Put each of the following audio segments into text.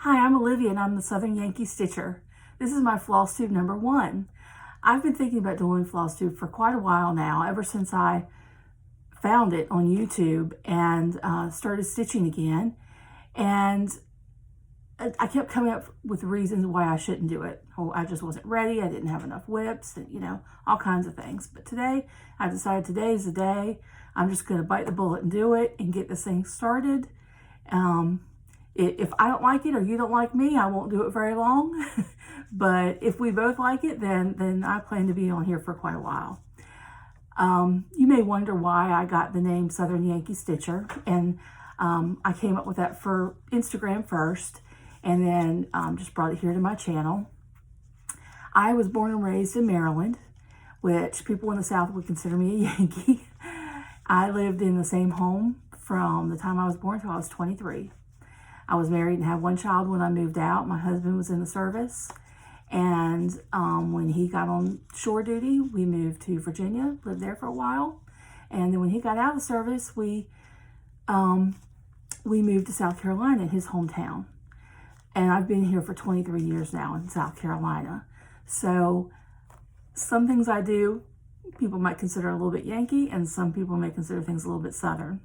Hi, I'm Olivia and I'm the Southern Yankee Stitcher. This is my Flosstube number 1. I've been thinking about doing Flosstube for quite a while now, ever since I found it on YouTube and started stitching again. And I kept coming up with reasons why I shouldn't do it. Oh, I just wasn't ready, I didn't have enough whips, and all kinds of things. But today, I decided today's the day. I'm just going to bite the bullet and do it and get this thing started. If I don't like it or you don't like me, I won't do it very long. But if we both like it, then I plan to be on here for quite a while. You may wonder why I got the name Southern Yankee Stitcher. And I came up with that for Instagram first, and then just brought it here to my channel. I was born and raised in Maryland, which people in the South would consider me a Yankee. I lived in the same home from the time I was born till I was 23. I was married and had one child when I moved out. My husband was in the service. And when he got on shore duty, we moved to Virginia, lived there for a while. And then when he got out of the service, we moved to South Carolina, his hometown. And I've been here for 23 years now in South Carolina. So some things I do, people might consider a little bit Yankee, and some people may consider things a little bit Southern.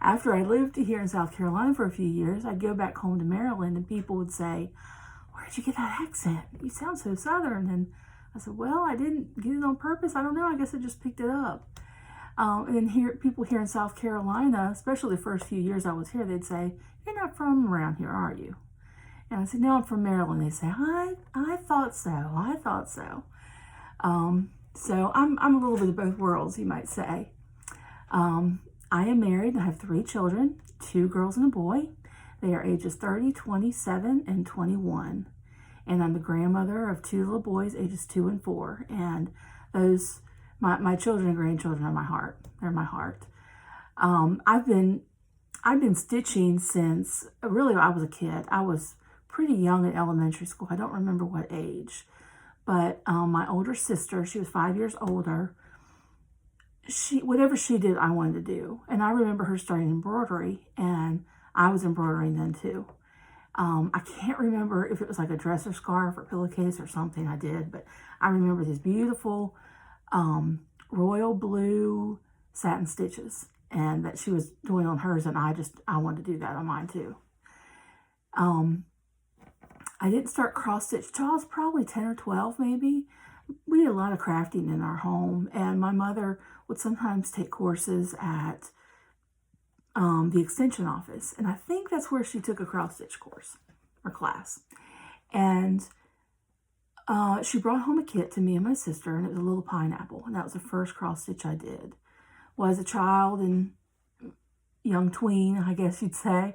After I lived here in South Carolina for a few years, I'd go back home to Maryland and people would say, "Where'd you get that accent? You sound so Southern." And I said, "Well, I didn't get it on purpose. I don't know. I guess I just picked it up." And then people here in South Carolina, especially the first few years I was here, they'd say, "You're not from around here, are you?" And I said, "No, I'm from Maryland." They say, I thought so. I thought so. So I'm a little bit of both worlds, you might say. I am married and I have 3 children, 2 girls and a boy. They are ages 30, 27, and 21. And I'm the grandmother of 2 little boys, ages 2 and 4. And those, my children and grandchildren are my heart. They're my heart. I've been stitching since, really, I was a kid. I was pretty young in elementary school. I don't remember what age. But my older sister, she was 5 years older. Whatever she did, I wanted to do. And I remember her starting embroidery, and I was embroidering then too. I can't remember if it was like a dress or scarf or pillowcase or something I did, but I remember these beautiful royal blue satin stitches, and that she was doing on hers, and I wanted to do that on mine too. I didn't start cross stitch till I was probably 10 or 12 maybe. We did a lot of crafting in our home, and my mother would sometimes take courses at the extension office, and I think that's where she took a cross stitch course or class. And she brought home a kit to me and my sister, and it was a little pineapple, and that was the first cross stitch I did. Well, as a child and young tween, I guess you'd say,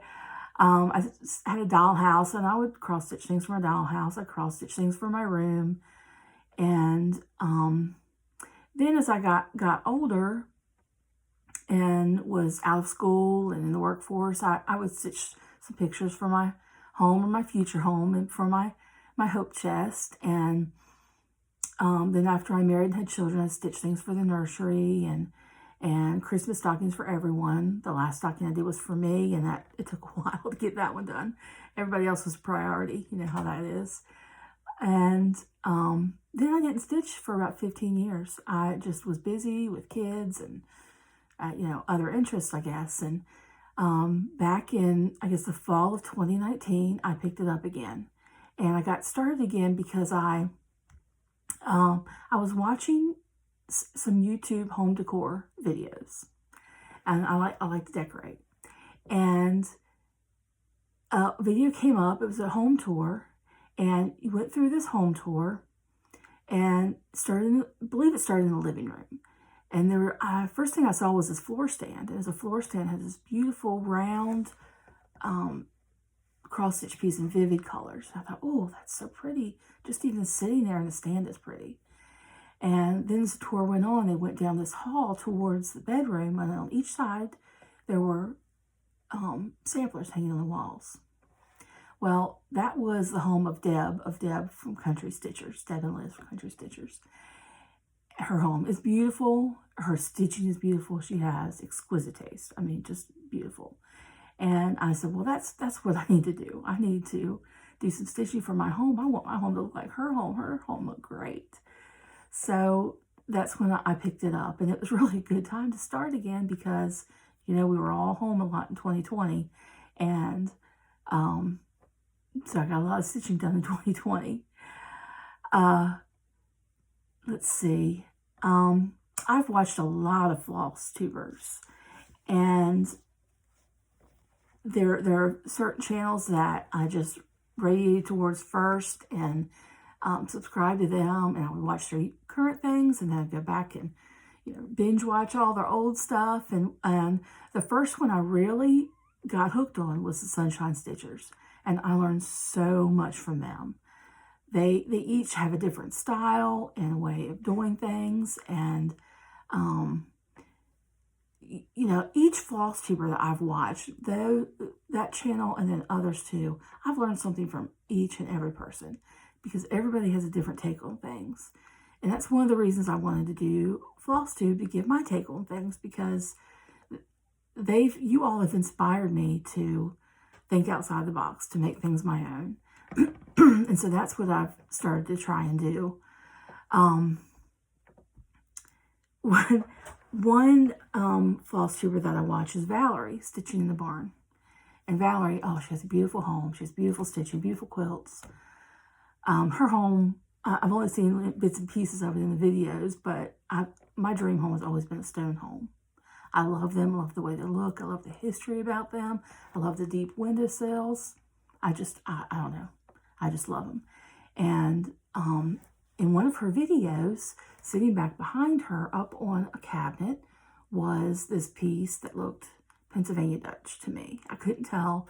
I had a dollhouse, and I would cross stitch things for my dollhouse. I cross stitch things for my room. And then as I got older and was out of school and in the workforce, I would stitch some pictures for my home or my future home and for my hope chest. And then after I married and had children, I stitched things for the nursery and Christmas stockings for everyone. The last stocking I did was for me, and it took a while to get that one done. Everybody else was a priority. You know how that is. And then I didn't stitch for about 15 years. I just was busy with kids and, other interests, I guess. And back in, I guess, the fall of 2019, I picked it up again. And I got started again because I was watching some YouTube home decor videos. And I like to decorate. And a video came up. It was a home tour. And you went through this home tour and I believe it started in the living room. And there were, first thing I saw was this floor stand. And the floor stand had this beautiful round cross stitch piece in vivid colors. I thought, oh, that's so pretty. Just even sitting there in the stand is pretty. And then as the tour went on, they went down this hall towards the bedroom, and on each side there were samplers hanging on the walls. Well, that was the home of Deb from Country Stitchers, Deb and Liz from Country Stitchers. Her home is beautiful. Her stitching is beautiful. She has exquisite taste. I mean, just beautiful. And I said, well, that's what I need to do. I need to do some stitching for my home. I want my home to look like her home. Her home looked great. So that's when I picked it up, and it was really a good time to start again because, we were all home a lot in 2020, and so I got a lot of stitching done in 2020. Let's see. I've watched a lot of Flosstubers, and there are certain channels that I just radiate towards first and subscribe to them, and I would watch their current things, and then I'd go back and binge watch all their old stuff. And the first one I really got hooked on was the Sunshine Stitchers, and I learned so much from them. They each have a different style and a way of doing things, and each Flosstuber that I've watched, though that channel and then others too, I've learned something from each and every person because everybody has a different take on things. And that's one of the reasons I wanted to do Flosstube, to give my take on things, because you all have inspired me to think outside the box, to make things my own. And so that's what I've started to try and do. One Flosstuber that I watch is Valerie, Stitching in the Barn. And Valerie, she has a beautiful home. She has beautiful stitching, beautiful quilts. Her home, I've only seen bits and pieces of it in the videos, but my dream home has always been a stone home. I love them. I love the way they look. I love the history about them. I love the deep windowsills. I don't know. I just love them. And in one of her videos, sitting back behind her up on a cabinet was this piece that looked Pennsylvania Dutch to me. I couldn't tell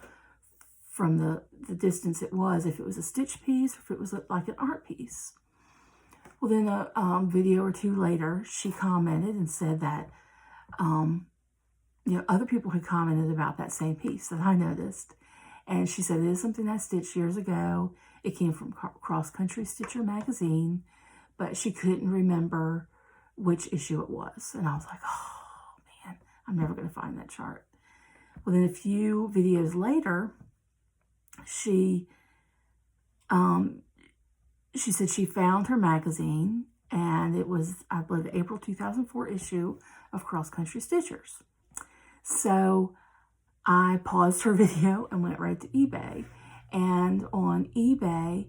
from the distance it was if it was a stitch piece or if it was like an art piece. Well, then a video or two later, she commented and said that other people had commented about that same piece that I noticed. And she said, it is something I stitched years ago. It came from Cross Country Stitcher magazine, but she couldn't remember which issue it was. And I was like, oh man, I'm never going to find that chart. Well, then a few videos later, she said she found her magazine, and it was, I believe, the April 2004 issue of Cross Country Stitchers. So I paused her video and went right to eBay. And on eBay,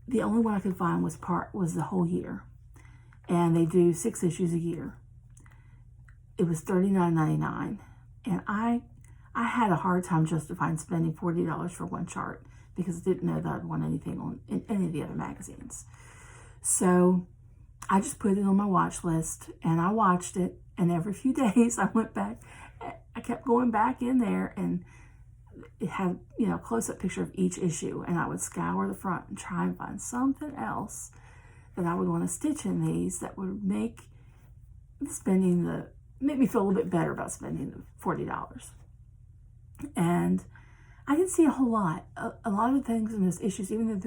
the only one I could find was the whole year. And they do 6 issues a year. It was $39.99. And I had a hard time justifying spending $40 for one chart because I didn't know that I'd want anything in any of the other magazines. So I just put it on my watch list, and I watched it. And every few days I went back. I kept going back in there, and it had, a close-up picture of each issue, and I would scour the front and try and find something else that I would want to stitch in these that would make me feel a little bit better about spending the $40. And I didn't see a whole lot. A lot of things in those issues, even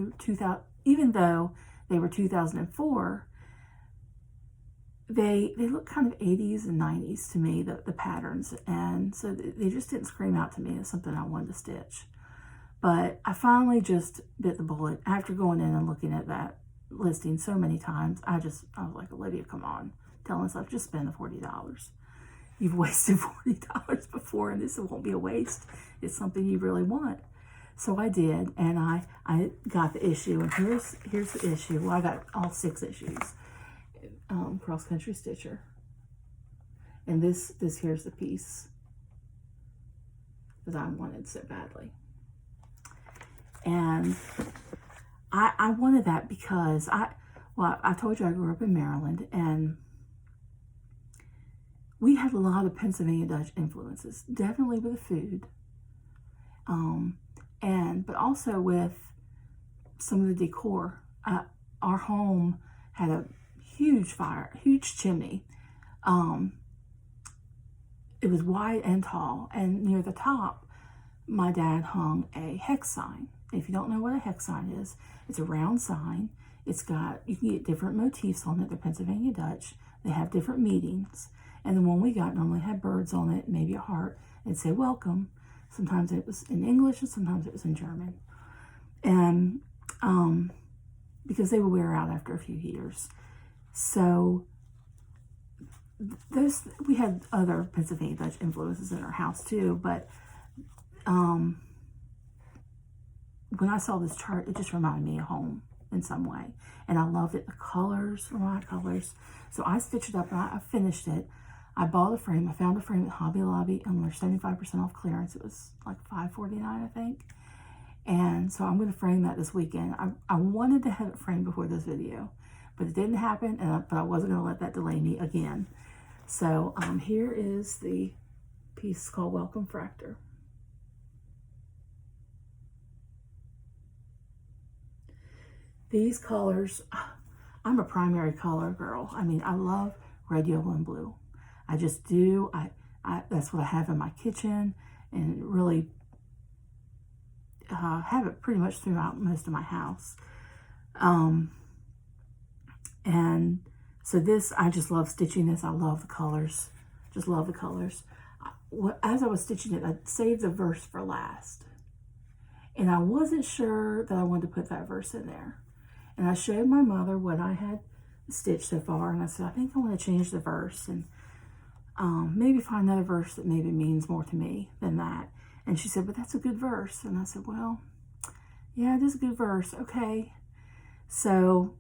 though they were 2004, they look kind of 80s and 90s to me, the patterns. And so they just didn't scream out to me as something I wanted to stitch. But I finally just bit the bullet after going in and looking at that listing so many times. I was like, Olivia, come on. Tell myself, just spend the $40. You've wasted $40 before, and this won't be a waste. It's something you really want. So I did, and I got the issue. And here's the issue. Well, I got all 6 issues. Cross Country Stitcher. And this here's the piece that I wanted so badly. And I wanted that because I told you I grew up in Maryland, and we had a lot of Pennsylvania Dutch influences, definitely with the food, but also with some of the decor. Our home had a huge chimney. It was wide and tall, and near the top, my dad hung a hex sign. If you don't know what a hex sign is, it's a round sign. You can get different motifs on it. They're Pennsylvania Dutch. They have different meanings. And the one we got normally had birds on it, maybe a heart, and say welcome. Sometimes it was in English and sometimes it was in German. And because they would wear out after a few years. So we had other Pennsylvania Dutch influences in our house too, but when I saw this chart, it just reminded me of home in some way. And I loved it. The colors were my colors. So I stitched it up and I finished it. I bought a frame. I found a frame at Hobby Lobby and they're 75% off clearance. It was like $5.49, I think. And so I'm going to frame that this weekend. I wanted to have it framed before this video, but it didn't happen. But I wasn't going to let that delay me again. So here is the piece called Welcome Fractor. These colors, I'm a primary color girl. I mean, I love red, yellow, and blue. I just do. That's what I have in my kitchen, and really have it pretty much throughout most of my house. And so this, I just love stitching this. I love the colors. Just love the colors. As I was stitching it, I saved the verse for last. And I wasn't sure that I wanted to put that verse in there. And I showed my mother what I had stitched so far. And I said, I think I want to change the verse and maybe find another verse that maybe means more to me than that. And she said, but that's a good verse. And I said, well, yeah, it is a good verse. Okay. So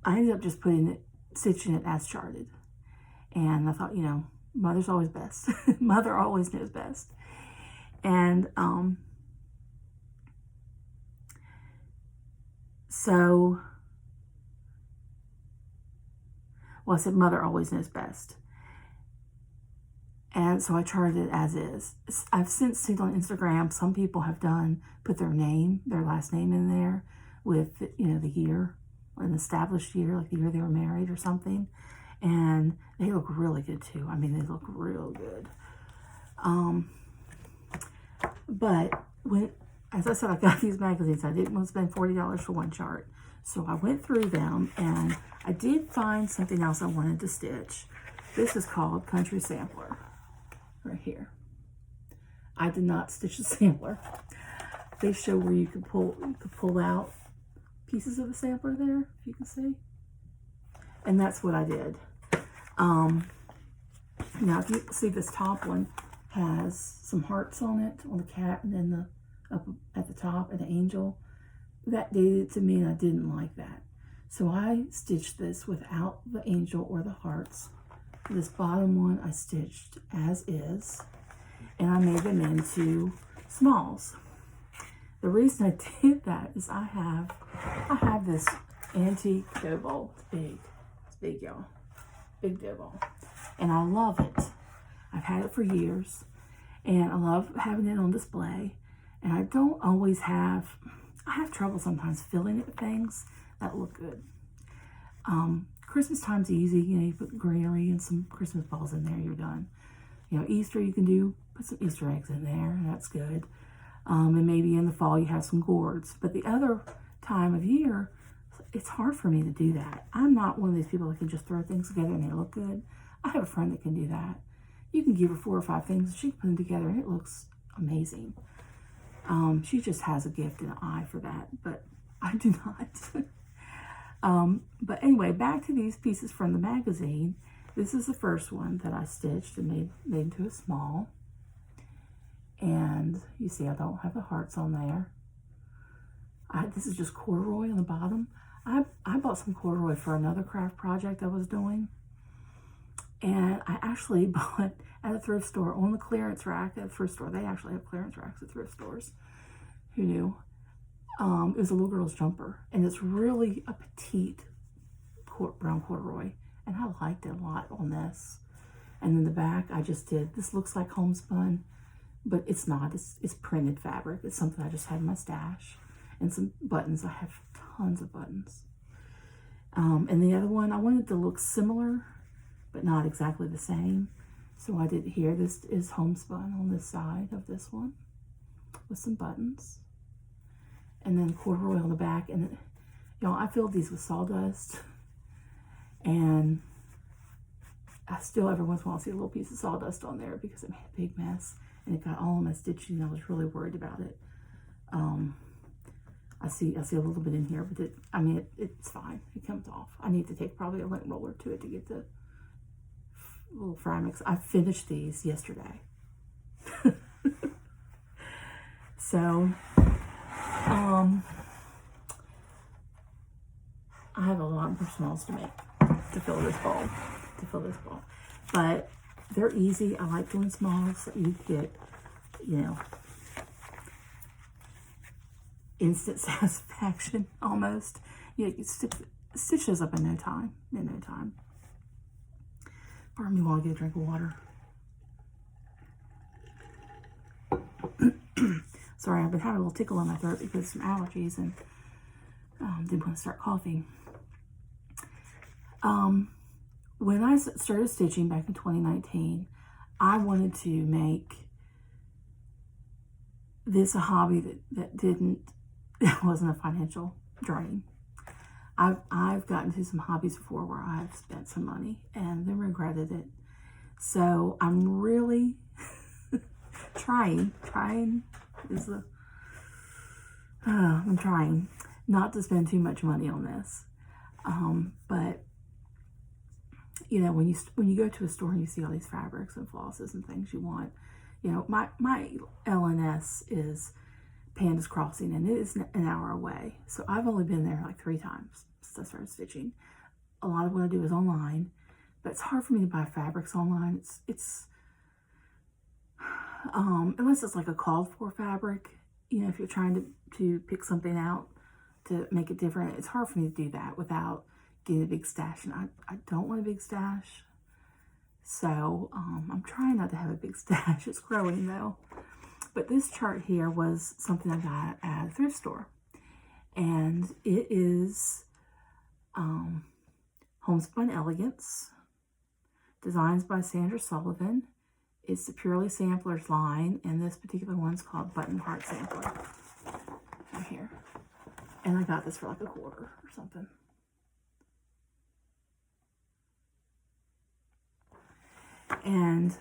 I ended up just stitching it as charted. And I thought, you know, mother's always best. Mother always knows best. And I said mother always knows best. And so I charted it as is. I've since seen on Instagram, some people have put their last name in there with, you know, the year, an established year, like the year they were married or something. And they look really good too. I mean, they look real good. But as I said, I got these magazines. I didn't want to spend $40 for one chart. So I went through them and I did find something else I wanted to stitch. This is called Country Sampler, right here. I did not stitch the sampler. They show where you could pull out pieces of the sampler there, if you can see. And that's what I did. Now, if you see, this top one has some hearts on it, on the cat, and then up at the top, an angel. That dated to me, and I didn't like that. So I stitched this without the angel or the hearts. This bottom one I stitched as is, and I made them into smalls. The reason I did that is I have this antique dough bowl. It's big. It's big, y'all. Big dough bowl. And I love it. I've had it for years, and I love having it on display. And I don't always I have trouble sometimes filling it with things that look good. Christmas time's easy. You know, you put greenery and some Christmas balls in there, you're done. You know, Easter, you can put some Easter eggs in there, and that's good. And maybe in the fall you have some gourds. But the other time of year, it's hard for me to do that. I'm not one of these people that can just throw things together and they look good. I have a friend that can do that. You can give her 4 or 5 things and she can put them together and it looks amazing. She just has a gift and an eye for that, but I do not. But anyway, back to these pieces from the magazine. This is the first one that I stitched and made into a small. And you see I don't have the hearts on there. This is just corduroy on the bottom. I bought some corduroy for another craft project I was doing. And I actually bought at a thrift store on the clearance rack at a thrift store. They actually have clearance racks at thrift stores. Who knew? It was a little girl's jumper. And it's really a petite brown corduroy. And I liked it a lot on this. And then the back, I just did. This looks like homespun, but it's not. It's printed fabric. It's something I just had in my stash. And some buttons. I have tons of buttons. And the other one, I wanted to look similar, but not exactly the same. So I did here. This is homespun on this side of this one with some buttons. And then corduroy on the back. And, you know, I filled these with sawdust. And I still every once in a while see a little piece of sawdust on there because it made a big mess. and it got all of my stitching. I was really worried about it. I see a little bit in here, but it's fine. It comes off. I need to take probably a lint roller to it to get the little fragments. I finished these yesterday. So, I have a lot more smalls to make to fill this bowl, but they're easy. I like doing smalls so you get, instant satisfaction almost. You can stitch those up in no time. Pardon me while I get a drink of water. Sorry, I've been having a little tickle in my throat because of some allergies and didn't want to start coughing. When I started stitching back in 2019, I wanted to make this a hobby that wasn't a financial drain. I've gotten to some hobbies before where I've spent some money and then regretted it. So I'm really trying I'm trying not to spend too much money on this. But when you go to a store and you see all these fabrics and flosses and things you want, my LNS is Panda's Crossing, and it is an hour away. So I've only been there like 3 times since I started stitching. A lot of what I do is online, but it's hard for me to buy fabrics online. It's unless it's like a called for fabric, if you're trying to pick something out to make it different, it's hard for me to do that without getting a big stash, and I don't want a big stash. So I'm trying not to have a big stash. It's growing though. But this chart here was something I got at a thrift store, and it is Homespun Elegance, designs by Sandra Sullivan. It's the Purely Samplers line, and this particular one's called Button Heart Sampler. Right here. And I got this for like $1 or something. And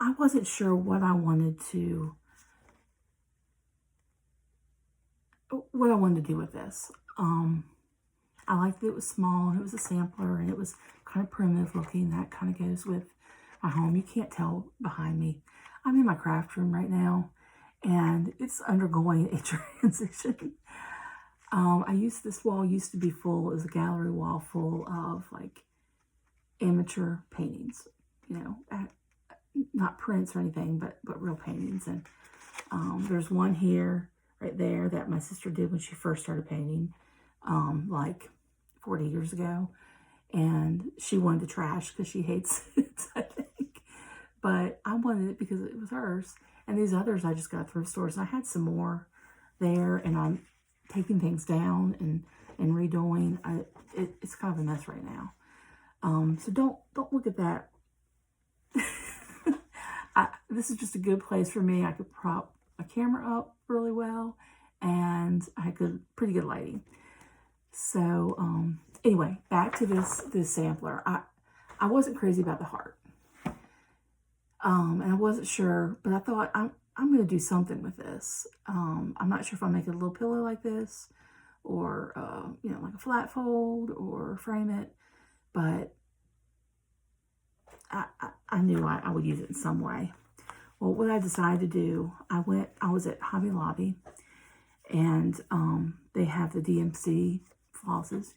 I wasn't sure what I wanted to do with this. I liked that it was small and it was a sampler and it was kind of primitive looking. That kind of goes with my home. You can't tell behind me. I'm in my craft room right now and it's undergoing a transition. This wall used to be full. It was a gallery wall full of like amateur paintings, not prints or anything, but real paintings. And there's one here right there that my sister did when she first started painting, like 40 years ago, and she wanted to trash because she hates it, I think, but I wanted it because it was hers. And these others I just got at thrift stores, and I had some more there, and I'm taking things down and redoing. It's kind of a mess right now. So don't look at that. This is just a good place for me. I could prop a camera up really well, and I had pretty good lighting. So anyway, back to this sampler. I wasn't crazy about the heart, and I wasn't sure, but I thought I'm going to do something with this. I'm not sure if I'll make it a little pillow like this, or like a flat fold, or frame it, but I knew I would use it in some way. Well, what I decided to do, I was at Hobby Lobby, and they have the DMC flosses,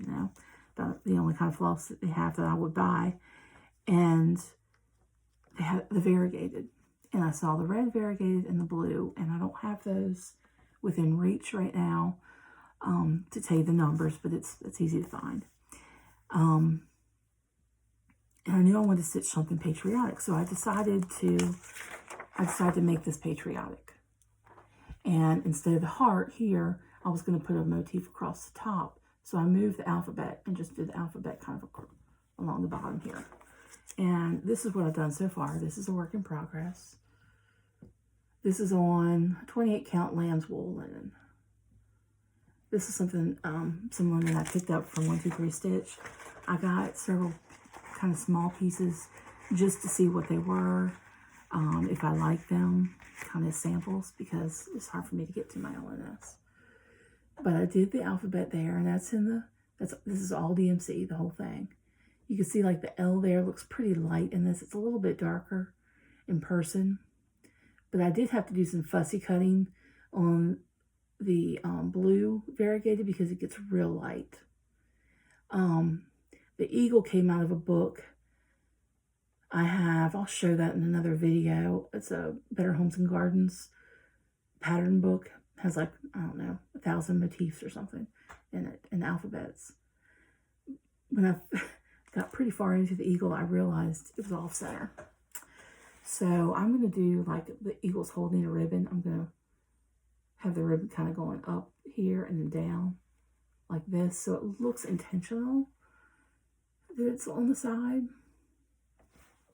the only kind of floss that they have that I would buy, and they had the variegated, and I saw the red variegated and the blue, and I don't have those within reach right now to tell you the numbers, but it's easy to find. And I knew I wanted to stitch something patriotic, so I decided to make this patriotic. And instead of the heart here, I was going to put a motif across the top. So I moved the alphabet and just did the alphabet kind of along the bottom here. And this is what I've done so far. This is a work in progress. This is on 28 count lamb's wool linen. This is something, some linen I picked up from 123 Stitch. I got several kind of small pieces just to see what they were, if I like them, kind of samples, because it's hard for me to get to my LNS. But I did the alphabet there, and this is all DMC, the whole thing. You can see like the L there looks pretty light in this. It's a little bit darker in person. But I did have to do some fussy cutting on the blue variegated because it gets real light. The eagle came out of a book I'll show that in another video. It's a Better Homes and Gardens pattern book. It has like, I don't know, 1,000 motifs or something in it, in alphabets. When I got pretty far into the eagle, I realized it was off center. So I'm going to do like the eagle's holding a ribbon. I'm going to have the ribbon kind of going up here and then down like this. So it looks intentional that it's on the side.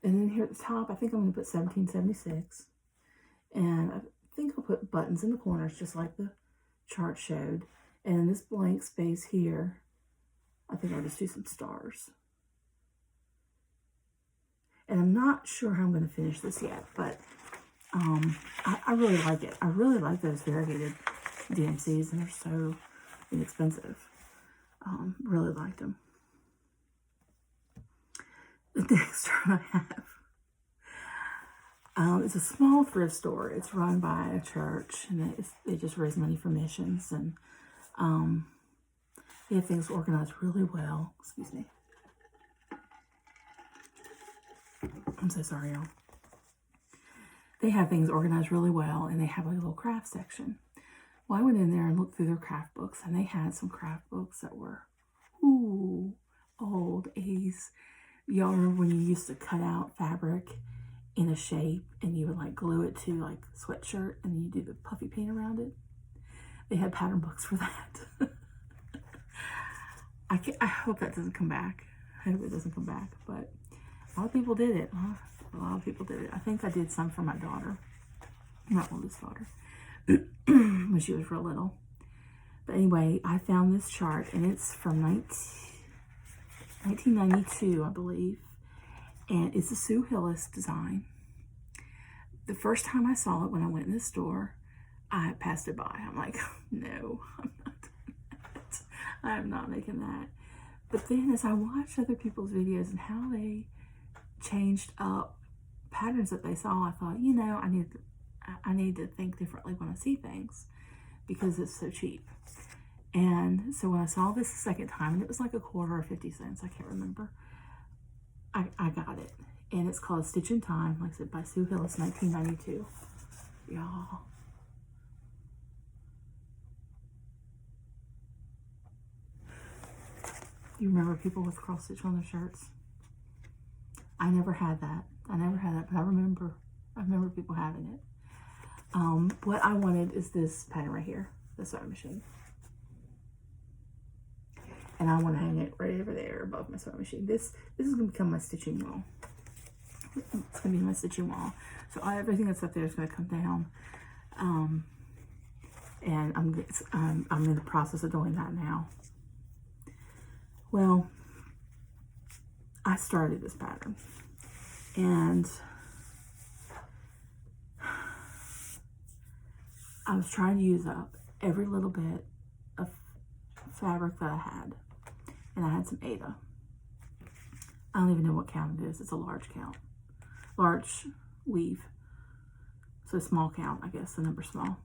And then here at the top, I think I'm going to put 1776. And I think I'll put buttons in the corners just like the chart showed. And in this blank space here, I think I'll just do some stars. And I'm not sure how I'm going to finish this yet, but I really like it. I really like those variegated DMCs, and they're so inexpensive. Really liked them. The next one I have is a small thrift store. It's run by a church, and they just raise money for missions, and they have things organized really well. Excuse me. I'm so sorry, y'all. They have things organized really well, and they have like a little craft section. Well, I went in there and looked through their craft books, and they had some craft books that were, old 80s. Y'all remember when you used to cut out fabric in a shape, and you would like glue it to like sweatshirt, and then you do the puffy paint around it? They had pattern books for that. I hope that doesn't come back. I hope it doesn't come back, but a lot of people did it. A lot of people did it. I think I did some for my daughter, my oldest daughter, when she was real little. But anyway, I found this chart, and it's from 1992, I believe. And it's a Sue Hillis design. The first time I saw it when I went in the store, I passed it by. I'm like, no, I'm not doing that. I am not making that. But then as I watched other people's videos and how they changed up patterns that they saw, I thought, you know, I need to think differently when I see things because it's so cheap. And so when I saw this the second time, and it was like $1 or 50 cents, I can't remember, I got it. And it's called Stitch in Time, like I said, by Sue Hillis, 1992. Y'all. You remember people with cross stitch on their shirts? I never had that. But I remember people having it. What I wanted is this pattern right here, the sewing machine. And I want to hang it right over there above my sewing machine. This is going to become my stitching wall. It's going to be my stitching wall. So everything that's up there is going to come down. And I'm in the process of doing that now. Well, I started this pattern, and I was trying to use up every little bit of fabric that I had, and I had some Ada. I don't even know what count it is. It's a large count, large weave, so small count, I guess, the number small.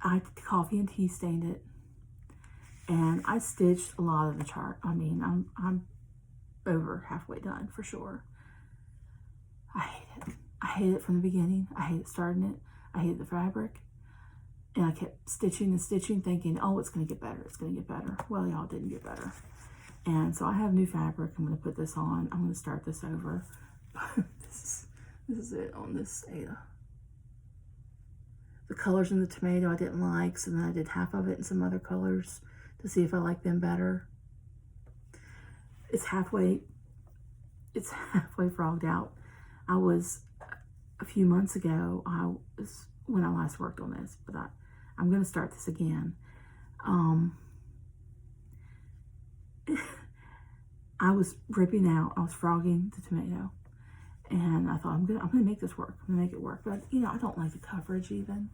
I coffee and tea stained it, and I stitched a lot of the chart. I mean, I'm over halfway done for sure. I hate it. I hate it from the beginning. I hated starting it. I hated the fabric, and I kept stitching and stitching, thinking, oh, it's going to get better. It's going to get better. Well, y'all, didn't get better. And so I have new fabric. I'm going to put this on. I'm going to start this over. This is it on this Ada. The colors in the tomato I didn't like, so then I did half of it in some other colors to see if I like them better. It's halfway frogged out. I was, a few months ago, when I last worked on this, but I'm going to start this again. I was ripping out, I was frogging the tomato, and I thought, I'm gonna make this work. I'm gonna make it work. But I don't like the coverage even.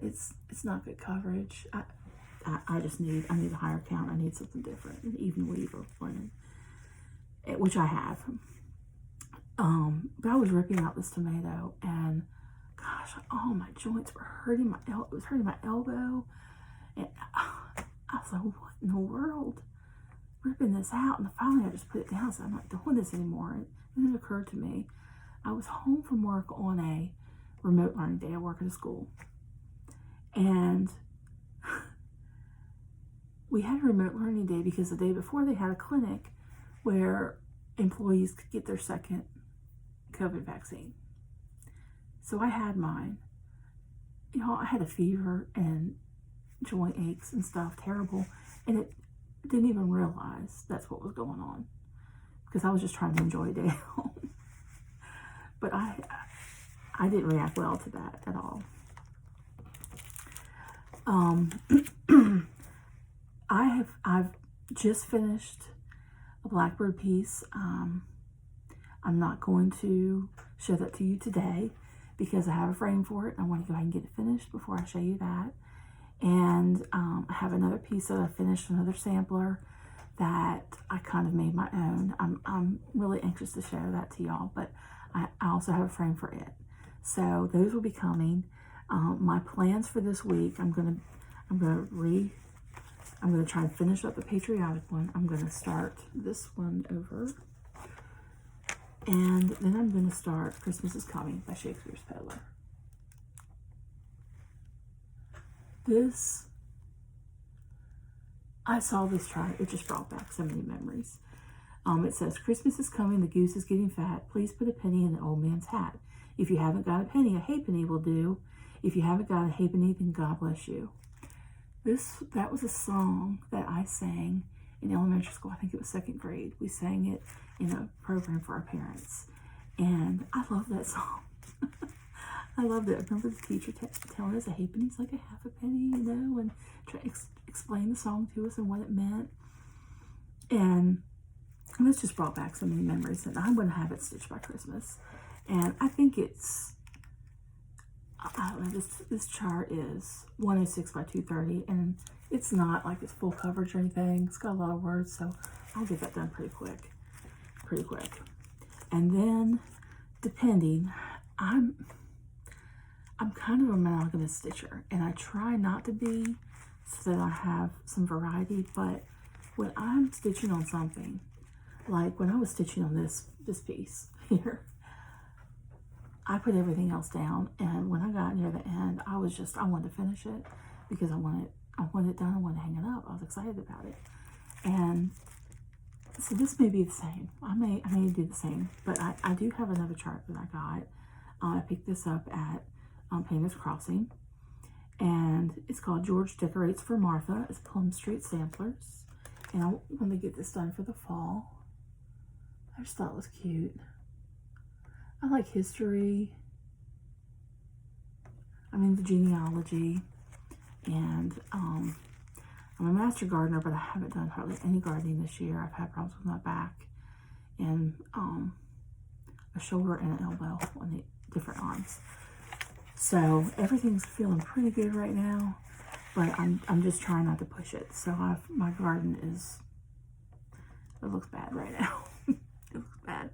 It's not good coverage. I just need a higher count. I need something different, an even weave or linen, which I have. But I was ripping out this tomato, and gosh, all my joints were hurting. It was hurting my elbow, and I was like, what in the world? Ripping this out, and finally I just put it down. So I'm not doing this anymore. And then it occurred to me, I was home from work on a remote learning day. I work at a school, and we had a remote learning day because the day before they had a clinic where employees could get their second COVID vaccine. So I had mine. I had a fever and joint aches and stuff, terrible, and it didn't even realize that's what was going on because I was just trying to enjoy a day at home. But I didn't react well to that at all. I've just finished a Blackbird piece. I'm not going to show that to you today because I have a frame for it. I want to go ahead and get it finished before I show you that. And I have another piece that I finished, another sampler that I kind of made my own. I'm really anxious to show that to y'all, but I also have a frame for it. So those will be coming. My plans for this week, I'm gonna try and finish up the patriotic one. I'm gonna start this one over, and then I'm gonna start Christmas is Coming by Shakespeare's Peddler. I saw this chart. It just brought back so many memories. It says, Christmas is coming, the goose is getting fat. Please put a penny in the old man's hat. If you haven't got a penny, a halfpenny will do. If you haven't got a halfpenny, then God bless you. That was a song that I sang in elementary school. I think it was 2nd grade. We sang it in a program for our parents. And I love that song. I loved it. I remember the teacher telling us a halfpenny's like a half a penny, and try to explain the song to us and what it meant. And this just brought back so many memories, and I'm going to have it stitched by Christmas. And I think I don't know, this chart is 106 by 230, and it's not like it's full coverage or anything. It's got a lot of words, so I'll get that done pretty quick. And then, depending, I'm kind of a monogamous stitcher, and I try not to be so that I have some variety, but when I'm stitching on something, like when I was stitching on this piece here, I put everything else down, and when I got near the end, I wanted to finish it because I wanted it done. I wanted to hang it up. I was excited about it. And so this may be the same. I may do the same, but I do have another chart that I got. I picked this up at Painter's Crossing, and it's called George Decorates for Martha. It's Plum Street Samplers, and I want to get this done for the fall. I just thought it was cute. I like history. I'm into genealogy, and I'm a master gardener, but I haven't done hardly any gardening this year. I've had problems with my back and a shoulder and an elbow on the different arms. So everything's feeling pretty good right now, but I'm just trying not to push it. So my garden it looks bad right now. It looks bad.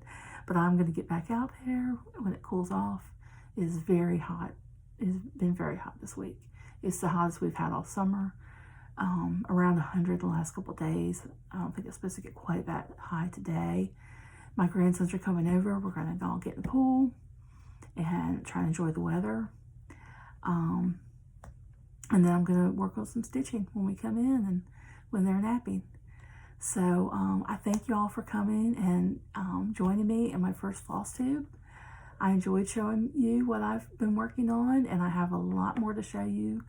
But I'm going to get back out there when it cools off. It is very hot. It has been very hot this week. It's the hottest we've had all summer. Around 100 the last couple of days. I don't think it's supposed to get quite that high today. My grandsons are coming over. We're going to all get in the pool and try to enjoy the weather. And then I'm going to work on some stitching when we come in and when they're napping. So I thank you all for coming and joining me in my first Flosstube. I enjoyed showing you what I've been working on, and I have a lot more to show you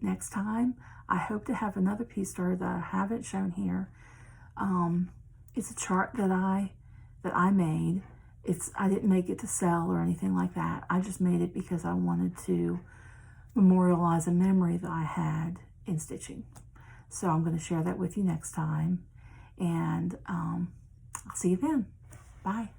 next time. I hope to have another piece started that I haven't shown here. It's a chart that I made. I didn't make it to sell or anything like that. I just made it because I wanted to memorialize a memory that I had in stitching. So I'm going to share that with you next time. And I'll see you then. Bye.